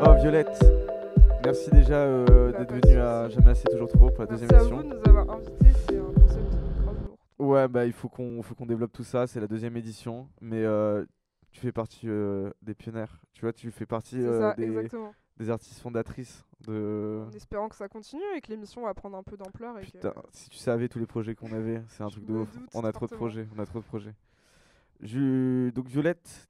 Oh Violette, merci déjà Bah, d'être pas de venue à soucis. Jamais assez toujours trop pour la Merci deuxième à vous édition. de nous avoir invités, c'est un concept grave lourd. Ouais, bah il faut qu'on développe tout ça, c'est la deuxième édition, mais tu fais partie des pionnières, tu vois, tu fais partie C'est ça, des, exactement. des artistes fondatrices de... En espérant que ça continue et que l'émission va prendre un peu d'ampleur et que Putain, si tu savais tous les projets qu'on avait, c'est un je truc de me ouf. doute On a trop de fortement. projets, on a trop de projets. Donc Violette,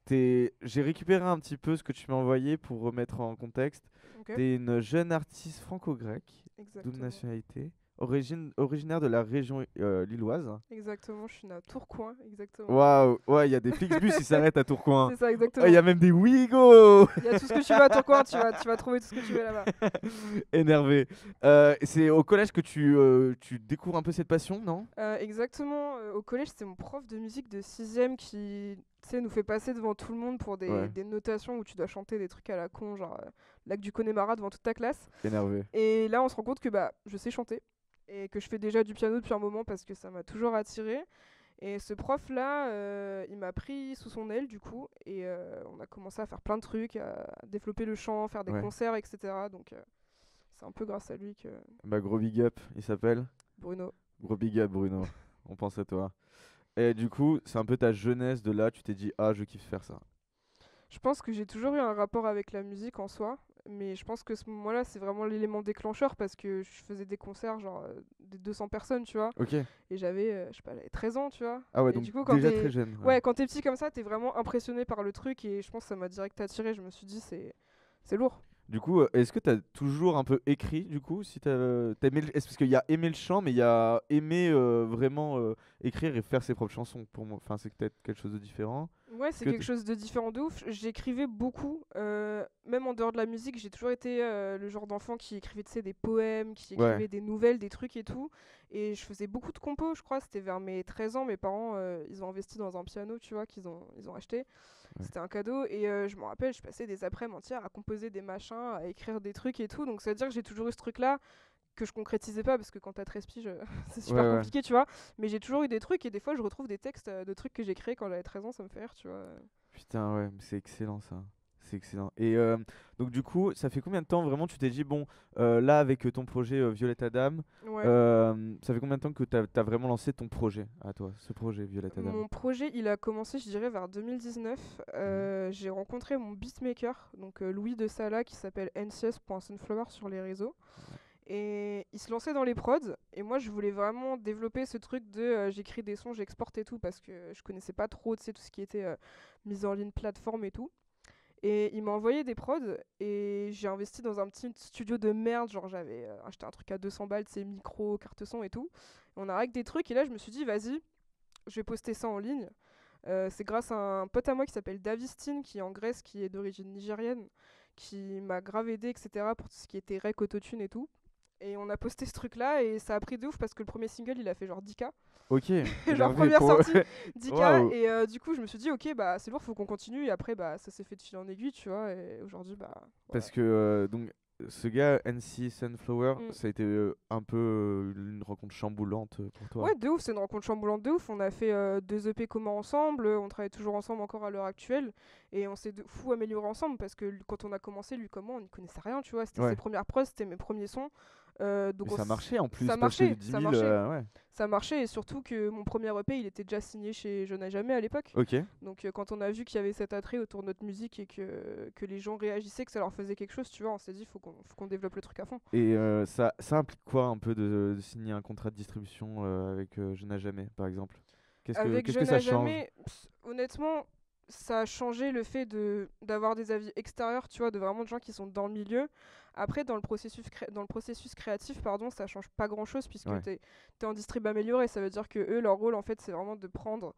j'ai récupéré un petit peu ce que tu m'as envoyé pour remettre en contexte. Ok, T'es une jeune artiste franco-grecque, double exactement. nationalité, originaire de la région lilloise. Exactement, je suis née à Tourcoing, exactement. Waouh, ouais, il y a des Flixbus qui s'arrêtent à Tourcoing. C'est ça, Il y exactement. a même des Ouigo. Il y a tout ce que tu veux à Tourcoing, tu vas trouver tout ce que tu veux là-bas. Énervé. C'est au collège que tu découvres un peu cette passion, non? Exactement, au collège, c'était mon prof de musique de 6ème qui, tu sais, nous fait passer devant tout le monde pour Ouais, des notations où tu dois chanter des trucs à la con, genre Lac du Connemara devant toute ta classe. énervé. Et là, on se rend compte que bah, je sais chanter et que je fais déjà du piano depuis un moment parce que ça m'a toujours attiré. Et ce prof-là, il m'a pris sous son aile du coup et on a commencé à faire plein de trucs, à développer le chant, faire des Ouais. concerts, etc. Donc c'est un peu grâce à lui que Bah gros big up, il s'appelle. Bruno. Gros big up Bruno. On pense à toi. Et du coup, c'est un peu ta jeunesse de là, tu t'es dit ah je kiffe faire ça. Je pense que j'ai toujours eu un rapport avec la musique en soi, mais je pense que ce moment-là, c'est vraiment l'élément déclencheur parce que je faisais des concerts, genre des 200 personnes, tu vois, Ok. et j'avais, je sais pas, j'avais 13 ans, tu vois. Ah ouais, Et donc du coup, déjà très jeune. Ouais. ouais, quand t'es petit comme ça, t'es vraiment impressionné par le truc et je pense que ça m'a direct attiré. Je me suis dit, c'est lourd. Du coup, est-ce que t'as toujours un peu écrit du coup si t'as aimé est-ce parce qu'il y a aimé le chant, mais il y a aimé vraiment écrire et faire ses propres chansons pour moi. Enfin, c'est peut-être quelque chose de différent. Ouais, Est-ce c'est que quelque chose de différent de ouf. J'écrivais beaucoup, même en dehors de la musique, j'ai toujours été le genre d'enfant qui écrivait, tu sais, des poèmes, qui ouais, écrivait des nouvelles, des trucs et tout. Et je faisais beaucoup de compos, je crois, c'était vers mes 13 ans, mes parents, ils ont investi dans un piano, tu vois, ils ont acheté. ouais. C'était un cadeau, et je me rappelle, je passais des après-midi entières à composer des machins, à écrire des trucs et tout. Donc ça veut dire que j'ai toujours eu ce truc-là, que je concrétisais pas parce que quand t'as 13 piges, c'est Ouais, super ouais. compliqué, tu vois. Mais j'ai toujours eu des trucs et des fois je retrouve des textes de trucs que j'ai créés quand j'avais 13 ans, ça me fait rire, tu vois. Putain, ouais, mais c'est excellent ça. C'est excellent. Et donc du coup, ça fait combien de temps vraiment tu t'es dit, bon, là avec ton projet Violette Adam, Ouais. ça fait combien de temps que t'as vraiment lancé ton projet à toi, ce projet Violette Adam? Mon projet, il a commencé, je dirais, vers 2019. Mhm. J'ai rencontré mon beatmaker, donc Louis de Sala, qui s'appelle ncs.sunflower sur les réseaux. Et il se lançait dans les prods. Et moi, je voulais vraiment développer ce truc de j'écris des sons, j'exporte et tout, parce que je connaissais pas trop, tu sais, tout ce qui était mise en ligne, plateforme et tout. Et il m'a envoyé des prods et j'ai investi dans un petit studio de merde. Genre, j'avais acheté un truc à 200 balles, c'est micro, carte son et tout. Et on a réglé des trucs. Et là, je me suis dit, vas-y, je vais poster ça en ligne. C'est grâce à un pote à moi qui s'appelle Davistine, qui est en Grèce, qui est d'origine nigérienne, qui m'a grave aidé, etc. pour tout ce qui était rec, autotune et tout. Et on a posté ce truc-là et ça a pris de ouf parce que le premier single, il a fait genre 10K. Ok, Genre énervé première pour... sortie, 10K. Waouh. Et du coup, je me suis dit, ok, bah c'est lourd, faut qu'on continue. Et après, bah ça s'est fait de fil en aiguille, tu vois. Et aujourd'hui, bah voilà. Parce que donc ce gars NC Sunflower, Mm. ça a été un peu une rencontre chamboulante pour toi. Ouais, de ouf, c'est une rencontre chamboulante de ouf. On a fait 2 EP communs ensemble, on travaille toujours ensemble encore à l'heure actuelle, et on s'est de fou amélioré ensemble parce que quand on a commencé, lui comme moi, on n'y connaissait rien, tu vois. C'était ses Ouais. premières prods, c'était mes premiers sons. Mais Donc ça marchait en plus, ça passer de marchait, 10 ça 000, marchait. ouais. Ça marchait, et surtout que mon premier EP, il était déjà signé chez Je n'ai jamais à l'époque. Ok. Donc quand on a vu qu'il y avait cet attrait autour de notre musique et que les gens réagissaient, que ça leur faisait quelque chose, tu vois, on s'est dit, faut qu'on développe le truc à fond. Et ça implique quoi un peu de signer un contrat de distribution avec Je n'ai jamais, par exemple? Avec Qu'est-ce Je que ça n'ai change? jamais, honnêtement, ça a changé le fait d'avoir des avis extérieurs, tu vois, de vraiment de gens qui sont dans le milieu. Après, dans le processus créatif, pardon, ça change pas grand-chose puisque Ouais. t'es en distrib amélioré. Ça veut dire que eux, leur rôle, en fait, c'est vraiment de prendre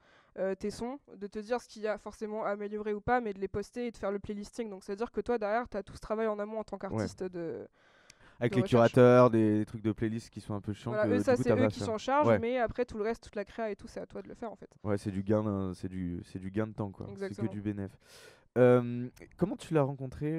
tes sons, de te dire ce qu'il y a forcément à améliorer ou pas, mais de les poster et de faire le playlisting. Donc, ça veut dire que toi, derrière, t'as tout ce travail en amont en tant Ouais. qu'artiste de Avec les recherche. curateurs, des trucs de playlist qui sont un peu chiants Voilà, eux, que du ça, coup c'est t'as eux pas à qui faire. s'en chargent, Ouais. mais après, tout le reste, toute la créa et tout, c'est à toi de le faire, en fait. Ouais, c'est du gain, c'est du gain de temps quoi. C'est que Exactement. du bénéf. Euh, Comment tu l'as rencontré,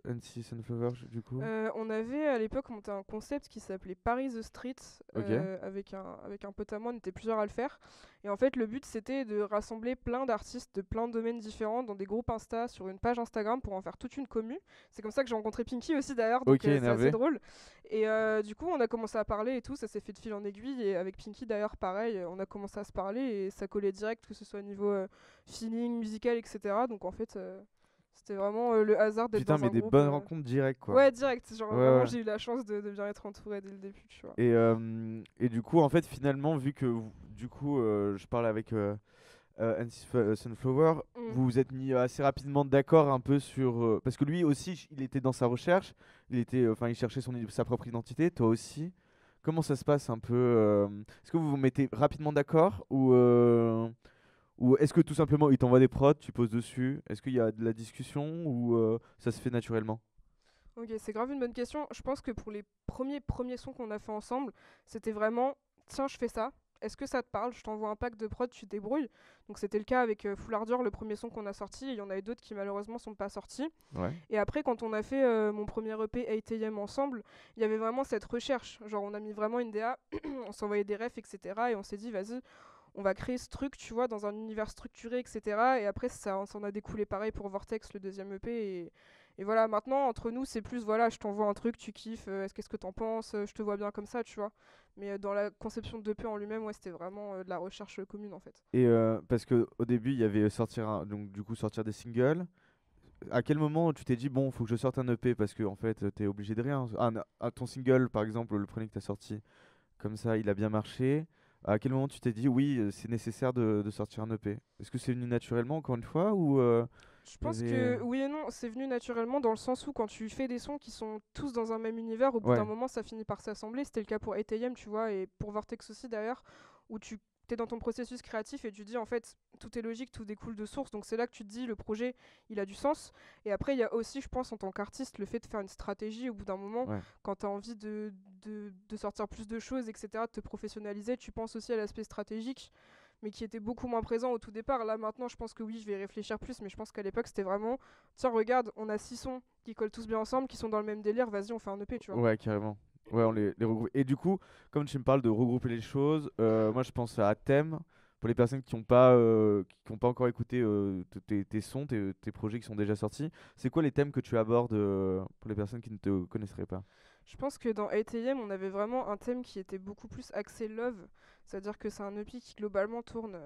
NC Sunflower, du coup? On avait à l'époque monté un concept qui s'appelait Paris the Street Ok. avec un pote à moi, on était plusieurs à le faire. Et en fait, le but, c'était de rassembler plein d'artistes de plein de domaines différents dans des groupes Insta sur une page Instagram pour en faire toute une commu. C'est comme ça que j'ai rencontré Pinky aussi d'ailleurs, donc Ok, c'est assez énervé. drôle. Et du coup, on a commencé à parler et tout, ça s'est fait de fil en aiguille. Et avec Pinky d'ailleurs, pareil, on a commencé à se parler et ça collait direct, que ce soit au niveau feeling, musical, etc. Donc en fait, c'était vraiment le hasard d'être Putain, dans mais un des groupe. bonnes rencontres directes, quoi. Ouais, direct. Genre Ouais, vraiment, ouais. j'ai eu la chance de bien être entourée dès le début, tu vois. Et du coup, en fait, finalement, vu que du coup, je parle avec Sunflower, Mm. vous vous êtes mis assez rapidement d'accord un peu sur. Parce que lui aussi, il était dans sa recherche, il cherchait sa propre identité, toi aussi. Comment ça se passe un peu est-ce que vous vous mettez rapidement d'accord ou est-ce que tout simplement il t'envoie des prods, tu poses dessus? Est-ce qu'il y a de la discussion ou ça se fait naturellement? Ok, c'est grave une bonne question. Je pense que pour les premiers sons qu'on a fait ensemble, c'était vraiment, tiens, je fais ça. Est-ce que ça te parle? Je t'envoie un pack de prod, tu te débrouilles. Donc c'était le cas avec Full Ardure, le premier son qu'on a sorti. Et il y en avait d'autres qui malheureusement sont pas sortis. Ouais. Et après, quand on a fait mon premier EP 8am ensemble, il y avait vraiment cette recherche. Genre, on a mis vraiment une DA, on s'envoyait des refs, etc. Et on s'est dit, vas-y, on va créer ce truc, tu vois, dans un univers structuré, etc. Et après, ça s'en a découlé pareil pour Vortex, le deuxième EP. Et voilà, maintenant, entre nous, c'est plus, voilà, je t'envoie un truc, tu kiffes, qu'est-ce que t'en penses, je te vois bien comme ça, tu vois. Mais dans la conception de EP en lui-même, ouais, c'était vraiment de la recherche commune, en fait. Et parce que au début il y avait donc du coup sortir des singles. À quel moment tu t'es dit bon faut que je sorte un EP parce que en fait t'es obligé de rien. Ton single par exemple le premier que t'as sorti comme ça il a bien marché. À quel moment tu t'es dit oui c'est nécessaire de sortir un EP? Est-ce que c'est venu naturellement encore une fois ou Je il y pense avait que oui et non, c'est venu naturellement dans le sens où quand tu fais des sons qui sont tous dans un même univers, au bout d'un ouais moment ça finit par s'assembler. C'était le cas pour 8am, tu vois, et pour Vortex aussi d'ailleurs, où tu es dans ton processus créatif et tu dis en fait tout est logique, tout découle de source. Donc c'est là que tu te dis le projet il a du sens. Et après il y a aussi, je pense, en tant qu'artiste, le fait de faire une stratégie au bout d'un moment, ouais quand tu as envie de sortir plus de choses, etc., de te professionnaliser, tu penses aussi à l'aspect stratégique mais qui était beaucoup moins présent au tout départ. Là maintenant, je pense que oui, je vais y réfléchir plus, mais je pense qu'à l'époque, c'était vraiment tiens, regarde, on a 6 sons qui collent tous bien ensemble, qui sont dans le même délire, vas-y, on fait un EP, tu vois. ouais carrément. Ouais on les regroupe. Et du coup comme tu me parles de regrouper les choses moi je pense à Thème. Pour les personnes qui ont pas encore écouté tes sons, tes projets qui sont déjà sortis, c'est quoi les thèmes que tu abordes pour les personnes qui ne te connaisseraient pas? Je pense que dans 8am, on avait vraiment un thème qui était beaucoup plus axé love. C'est-à-dire que c'est un EP qui globalement tourne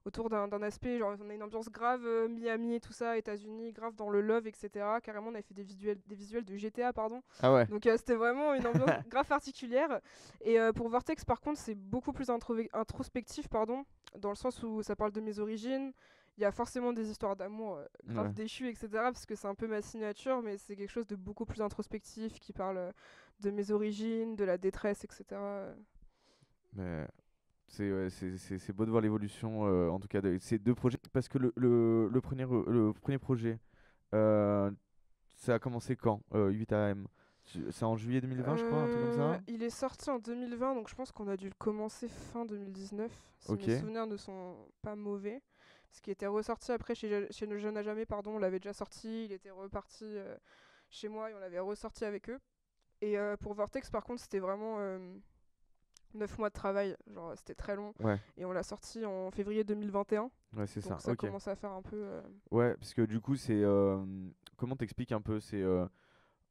autour d'un aspect, genre on a une ambiance grave Miami et tout ça, États-Unis, grave dans le love, etc. Carrément, on avait fait des visuels de GTA, pardon. Ah ouais. Donc c'était vraiment une ambiance grave particulière. Et pour Vortex, par contre, c'est beaucoup plus introspectif, pardon, dans le sens où ça parle de mes origines. Il y a forcément des histoires d'amour grave Ouais. déchues, etc. Parce que c'est un peu ma signature, mais c'est quelque chose de beaucoup plus introspectif qui parle de mes origines, de la détresse, etc. Mais c'est beau de voir l'évolution en tout cas de ces deux projets parce que le premier projet euh, ça a commencé quand 8AM? C'est en juillet 2020 je crois, un truc comme ça? Il est sorti en 2020, donc je pense qu'on a dû le commencer fin 2019, si mes Ok. souvenirs ne sont pas mauvais. Ce qui était ressorti après chez Nos Jeunes à Jamais, pardon, on l'avait déjà sorti, il était reparti chez moi et on l'avait ressorti avec eux. Et pour Vortex, par contre, c'était vraiment 9 mois de travail, genre c'était très long. Ouais, Et on l'a sorti en février 2021, ouais, c'est ça. donc ça Ok. commence à faire un peu. Ouais, parce que du coup, comment t'expliques un peu?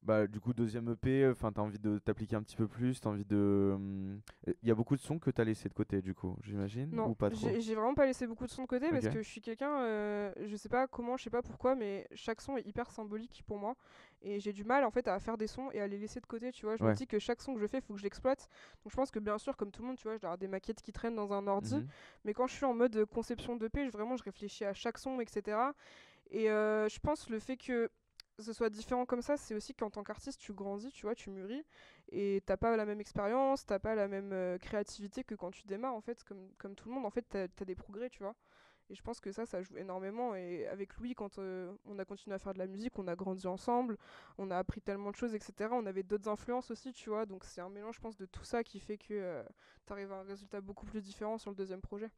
Bah, du coup, deuxième EP, enfin, t'as envie de t'appliquer un petit peu plus, t'as envie de. Il y a beaucoup de sons que t'as laissé de côté, du coup, j'imagine, Non, ou pas trop? j'ai vraiment pas laissé beaucoup de sons de côté parce Ok. que je suis quelqu'un, je sais pas comment, je sais pas pourquoi, mais chaque son est hyper symbolique pour moi. Et j'ai du mal en fait à faire des sons et à les laisser de côté, tu vois. Je me Ouais. dis que chaque son que je fais, faut que je l'exploite. Donc je pense que bien sûr, comme tout le monde, tu vois, je dois avoir des maquettes qui traînent dans un ordi. Mhm. Mais quand je suis en mode conception d'EP, vraiment je réfléchis à chaque son, etc. Et je pense le fait que ce soit différent comme ça, c'est aussi qu'en tant qu'artiste, tu grandis, tu vois, tu mûris, et t'as pas la même expérience, t'as pas la même créativité que quand tu démarres, en fait, comme tout le monde, en fait, t'as des progrès, tu vois. Et je pense que ça joue énormément. Et avec Louis, quand on a continué à faire de la musique, on a grandi ensemble, on a appris tellement de choses, etc. On avait d'autres influences aussi, tu vois. Donc c'est un mélange, je pense, de tout ça qui fait que t'arrives à un résultat beaucoup plus différent sur le deuxième projet.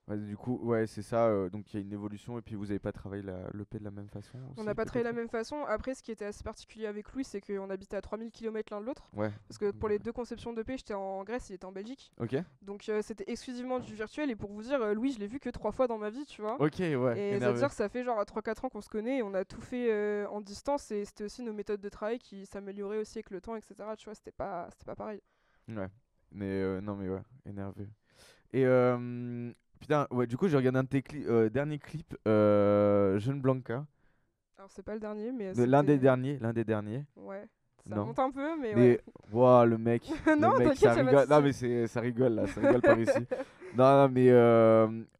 Ouais, du coup, ouais, c'est ça. Donc il y a une évolution et puis vous avez pas travaillé l'EP de la même façon On aussi, n'a pas travaillé de la peut-être? même façon. Après, ce qui était assez particulier avec Louis, c'est qu'on habitait à 3000 km l'un de l'autre. Ouais. Parce que pour Donc, les deux conceptions d'EP, j'étais en Grèce, il était en Belgique. ok. Donc c'était exclusivement du virtuel. Et pour vous dire, Louis, je l'ai vu que 3 fois dans ma vie, tu vois. Ok, ouais, Et énervé. c'est-à-dire que ça fait genre 3-4 ans qu'on se connaît et on a tout fait en distance. Et c'était aussi nos méthodes de travail qui s'amélioraient aussi avec le temps, etc. Tu vois, c'était pas pareil. Ouais. Mais non, mais ouais, énervé. Et putain, ouais, du coup, j'ai regardé un de tes derniers clips, Jeune Blanca. Alors c'est pas le dernier, mais L'un des c'était. derniers, l'un des derniers. Ouais. Ça Non. remonte un peu, mais ouais. Mais, waouh, Non, le mec, ça t'inquiète, y'a pas de rigole. Non, souci. mais ça rigole là, ça rigole par ici. Non, non, mais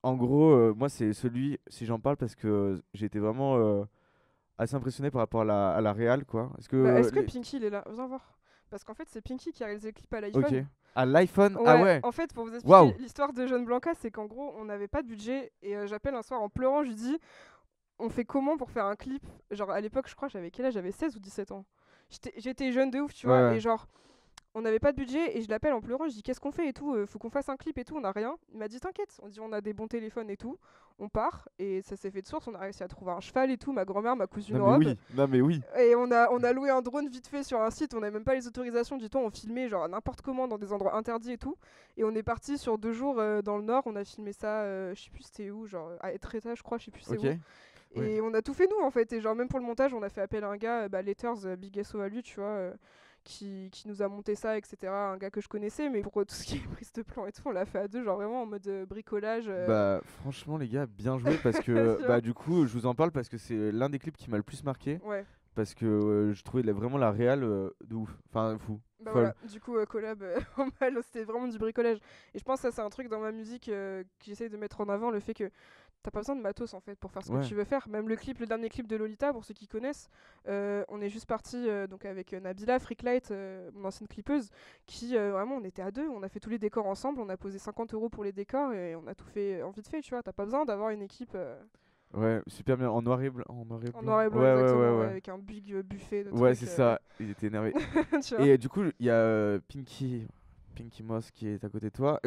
en gros, moi, c'est celui, si j'en parle, parce que j'ai été vraiment assez impressionné par rapport à la réal, quoi. Est-ce Bah, que est-ce que Pinky il est là? Viens voir. Parce qu'en fait, c'est Pinky qui a réalisé le clip à Ok. l'iPhone. À l'iPhone, ah Ouais, ouais, en fait, pour vous expliquer waouh. l'histoire de Jeune Blanca, c'est qu'en gros, on n'avait pas de budget et j'appelle un soir en pleurant, je lui dis, on fait comment pour faire un clip? Genre, à l'époque, je crois, j'avais quel âge? J'avais 16 ou 17 ans. J'étais jeune de ouf, tu Ouais, vois, ouais. et genre, on n'avait pas de budget et je l'appelle en pleurant, je dis qu'est-ce qu'on fait et tout, faut qu'on fasse un clip et tout, on a rien. Il m'a dit t'inquiète, on dit on a des bons téléphones et tout, on part et ça s'est fait de source, on a réussi à trouver un cheval et tout, ma grand-mère m'a cousu Non, une mais robe. oui, non, mais oui. Et on a loué un drone vite fait sur un site, on n'avait même pas les autorisations du tout, on filmait genre n'importe comment dans des endroits interdits et tout. Et on est parti sur 2 jours dans le nord, on a filmé ça, je sais plus c'était où, genre à Etretat je crois, je sais plus c'est Ok. où. Ouais. Et on a tout fait nous en fait, et genre même pour le montage on a fait appel à un gars, Letters, Big SO à lui tu vois, qui nous a monté ça etc. Un gars que je connaissais, mais pour tout ce qui est prise de plan et tout on l'a fait à deux, genre vraiment en mode bricolage. Bah, franchement, les gars, bien joué parce que, Tu vois. bah, du coup, je vous en parle parce que c'est l'un des clips qui m'a le plus marqué. Ouais. Parce que je trouvais vraiment la réal de ouf. Enfin, fou. Bah Folle. voilà, du coup, collab en mal, c'était vraiment du bricolage. Et je pense que ça, c'est un truc dans ma musique que j'essaye de mettre en avant, le fait que t'as pas besoin de matos en fait pour faire ce que Ouais. tu veux faire. Même le clip, le dernier clip de Lolita, pour ceux qui connaissent, on est juste parti donc avec Nabila, Freaklight, mon ancienne clippeuse, qui vraiment on était à deux, on a fait tous les décors ensemble, on a posé 50 € pour les décors et on a tout fait en vite fait, tu vois. T'as pas besoin d'avoir une équipe Ouais, super bien. En noir et blanc. En noir et en blanc. noir et blanc Ouais, ouais, ouais, exactement, ouais, ouais. avec un big buffet de Ouais, trucs, c'est ça. Il était énervé. tu vois. Et du coup, il y a Pinky Moss qui est à côté de toi.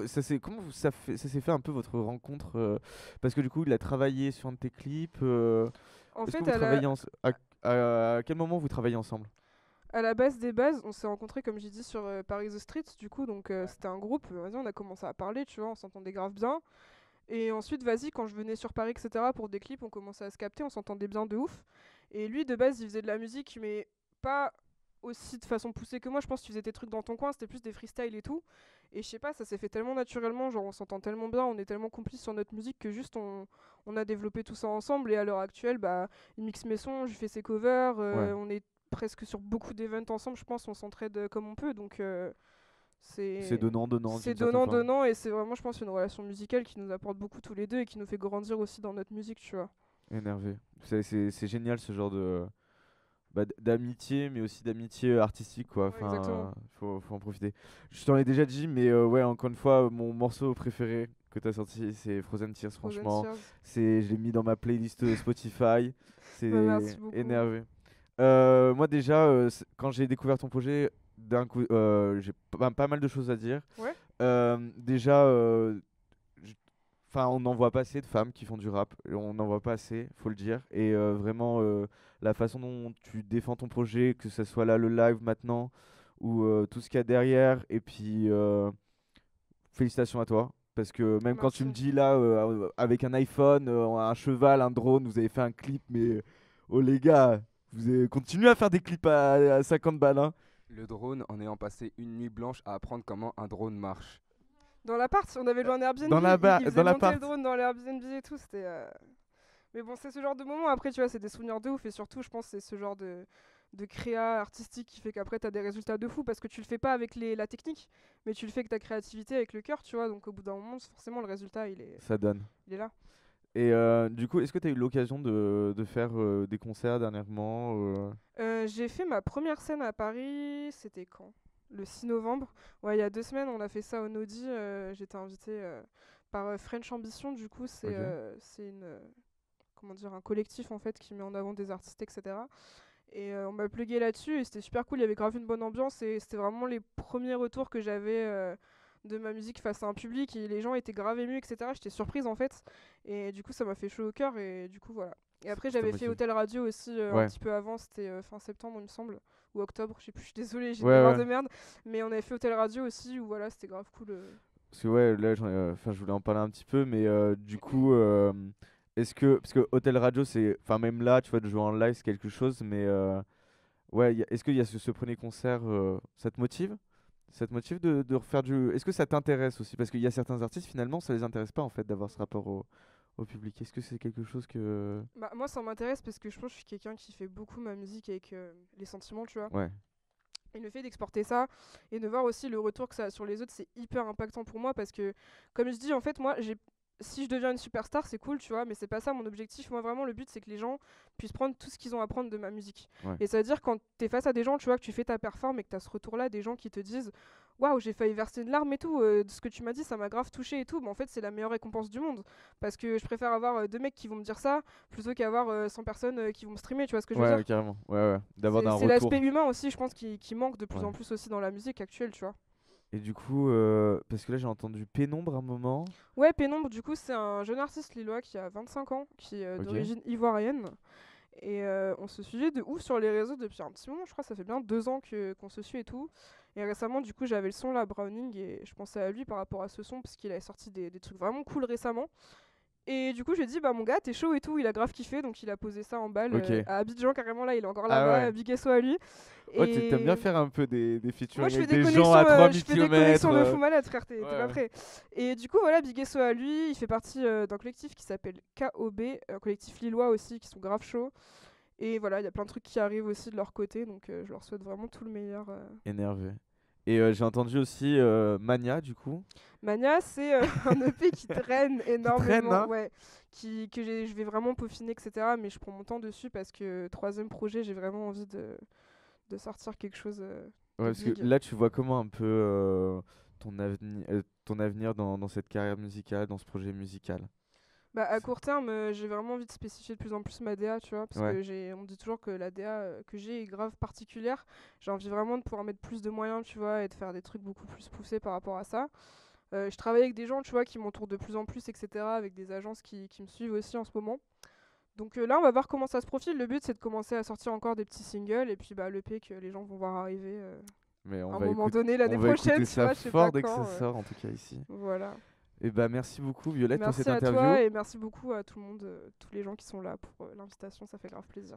Ça s'est fait un peu votre rencontre parce que du coup, il a travaillé sur un de tes clips. En Est-ce que fait, vous travaillez à quel moment vous travaillez ensemble? à la base des bases, on s'est rencontrés, comme j'ai dit, sur Paris The Street, du coup, donc c'était un groupe, vas-y, on a commencé à parler, tu vois, on s'entendait grave bien. Et ensuite, vas-y, quand je venais sur Paris, etc., pour des clips, on commençait à se capter, on s'entendait bien de ouf. Et lui, de base, il faisait de la musique, mais pas aussi de façon poussée que moi. Je pense que tu faisais tes trucs dans ton coin, c'était plus des freestyles et tout. Et je sais pas, ça s'est fait tellement naturellement, genre on s'entend tellement bien, on est tellement complices sur notre musique que juste on a développé tout ça ensemble. Et à l'heure actuelle, bah, il mixe mes sons, je fais ses covers, Ouais. on est presque sur beaucoup d'events ensemble, je pense, on s'entraide comme on peut. Donc C'est c'est donnant c'est d'une certaine donnant forme. donnant et c'est vraiment je pense une relation musicale qui nous apporte beaucoup tous les deux et qui nous fait grandir aussi dans notre musique, tu vois. Énervé. C'est génial ce genre de d'amitié, mais aussi d'amitié artistique, quoi. Ouais, exactement. Enfin, faut en profiter. Je t'en ai déjà dit, mais ouais, encore une fois, mon morceau préféré que t'as sorti, c'est Frozen Tears. Frozen Franchement, Tears. je l'ai mis dans ma playlist Spotify. Bah, merci C'est beaucoup. énervé. Moi déjà, quand j'ai découvert ton projet, d'un coup, j'ai pas mal de choses à dire. Ouais. Déjà, enfin, on n'en voit pas assez de femmes qui font du rap. On n'en voit pas assez, faut le dire. Et vraiment, la façon dont tu défends ton projet, que ce soit là le live maintenant ou tout ce qu'il y a derrière. Et puis, félicitations à toi. Parce que même quand tu me Merci. dis là, avec un iPhone, un cheval, un drone, vous avez fait un clip, mais oh les gars, vous avez continué à faire des clips à 50 balles, hein. Le drone en ayant passé une nuit blanche à apprendre comment un drone marche. Dans l'appart, on avait loué un Airbnb, il Dans faisait monter le l'appart. drone dans l'Airbnb et tout, c'était mais bon, c'est ce genre de moment après tu vois, c'est des souvenirs de ouf et surtout je pense que c'est ce genre de créa artistique qui fait qu'après t'as des résultats de fou parce que tu le fais pas avec la technique, mais tu le fais avec ta créativité, avec le cœur, tu vois, donc au bout d'un moment, forcément le résultat Ça donne. il est là. Et du coup, est-ce que tu as eu l'occasion de faire des concerts dernièrement J'ai fait ma première scène à Paris, c'était quand? Le 6 novembre. Ouais, il y a 2 semaines, on a fait ça au Nodi. J'étais invitée par French Ambition, du coup, Ok. c'est une, comment dire, un collectif en fait qui met en avant des artistes, etc. Et on m'a plugué là-dessus et c'était super cool, il y avait grave une bonne ambiance et c'était vraiment les premiers retours que j'avais de ma musique face à un public et les gens étaient grave émus, etc. J'étais surprise en fait. Et du coup, ça m'a fait chaud au cœur et du coup, voilà. Et après, Ça j'avais fait motive. Hôtel Radio aussi un Ouais. petit peu avant, c'était fin septembre, il me semble, ou octobre, je sais plus, je suis désolée, j'ai une Ouais, mémoire ouais. de merde. Mais on avait fait Hôtel Radio aussi, où voilà, c'était grave cool. Parce que ouais, là, enfin, je voulais en parler un petit peu, mais du coup, est-ce que, parce que Hotel Radio, c'est, enfin, même là, tu vois, de jouer en live, c'est quelque chose, mais ouais, est-ce qu'il y a ce premier concert, ça te motive? Ça te motive de refaire du. Est-ce que ça t'intéresse aussi? Parce qu'il y a certains artistes, finalement, ça les intéresse pas, en fait, d'avoir ce rapport au public. Est-ce que c'est quelque chose que. Bah, moi, ça m'intéresse parce que je pense que je suis quelqu'un qui fait beaucoup ma musique avec les sentiments, tu vois. Ouais, Et le fait d'exporter ça et de voir aussi le retour que ça a sur les autres, c'est hyper impactant pour moi parce que, comme je dis, en fait, moi, si je deviens une superstar, c'est cool, tu vois, mais c'est pas ça mon objectif. Moi, vraiment, le but, c'est que les gens puissent prendre tout ce qu'ils ont à prendre de ma musique. ouais. Et ça veut dire, quand t'es face à des gens, tu vois, que tu fais ta perform et que t'as ce retour-là, des gens qui te disent waouh, j'ai failli verser une larme et tout, de ce que tu m'as dit, ça m'a grave touché et tout. Mais en fait, c'est la meilleure récompense du monde. Parce que je préfère avoir deux mecs qui vont me dire ça plutôt qu'avoir 100 personnes qui vont me streamer, tu vois ce que je veux Ouais, dire. carrément. Ouais, ouais. D'avoir un C'est retour. l'aspect humain aussi, je pense, qui manque de plus Ouais. en plus aussi dans la musique actuelle, tu vois. Et du coup, parce que là, j'ai entendu Pénombre un moment. Ouais, Pénombre, du coup, c'est un jeune artiste lillois qui a 25 ans, qui est Ok. d'origine ivoirienne. Et on se suivait de ouf sur les réseaux depuis un petit moment, je crois, ça fait bien 2 ans qu'on se suit et tout. Et récemment, du coup, j'avais le son là, Browning, et je pensais à lui par rapport à ce son, parce qu'il avait sorti des trucs vraiment cool récemment. Et du coup, j'ai dit, bah mon gars, t'es chaud et tout, il a grave kiffé, donc il a posé ça en balle Ok. à Abidjan carrément, là, il est encore Ah là-bas, ouais. big SO à lui. Oh, t'aimes bien Et faire un peu des moi, featuring je fais avec des des connexions, gens à 3000 je fais des connexions de km. fou malade, frère, t'es Ouais, pas ouais. prêt. Et du coup, voilà, big SO à lui, il fait partie d'un collectif qui s'appelle KOB, un collectif lillois aussi, qui sont grave chauds. Et voilà, il y a plein de trucs qui arrivent aussi de leur côté, donc je leur souhaite vraiment tout le meilleur. Énervé. Et j'ai entendu aussi Mania, du coup. Mania, c'est un EP qui traîne énormément, hein. ouais, je vais vraiment peaufiner, etc. Mais je prends mon temps dessus parce que troisième projet, j'ai vraiment envie de sortir quelque chose Ouais, de parce que big. là, tu vois comment un peu ton avenir dans cette carrière musicale, dans ce projet musical. Bah, à C'est- court terme, j'ai vraiment envie de spécifier de plus en plus ma DA, tu vois, parce Ouais, que on me dit toujours que la DA que j'ai est grave particulière. J'ai envie vraiment de pouvoir mettre plus de moyens, tu vois, et de faire des trucs beaucoup plus poussés par rapport à ça. Je travaille avec des gens, tu vois, qui m'entourent de plus en plus, etc., avec des agences qui me suivent aussi en ce moment. Donc là, on va voir comment ça se profile. Le but, c'est de commencer à sortir encore des petits singles, et puis bah, l'EP que les gens vont voir arriver mais à un moment donné, l'année on va prochaine, écouter tu ça vois, je sais fort pas dès que ça quand. sort, en tout cas ici. Voilà. Et bah merci beaucoup Violette pour cette Merci à interview. toi, et merci beaucoup à tout le monde, tous les gens qui sont là pour l'invitation, ça fait grave plaisir.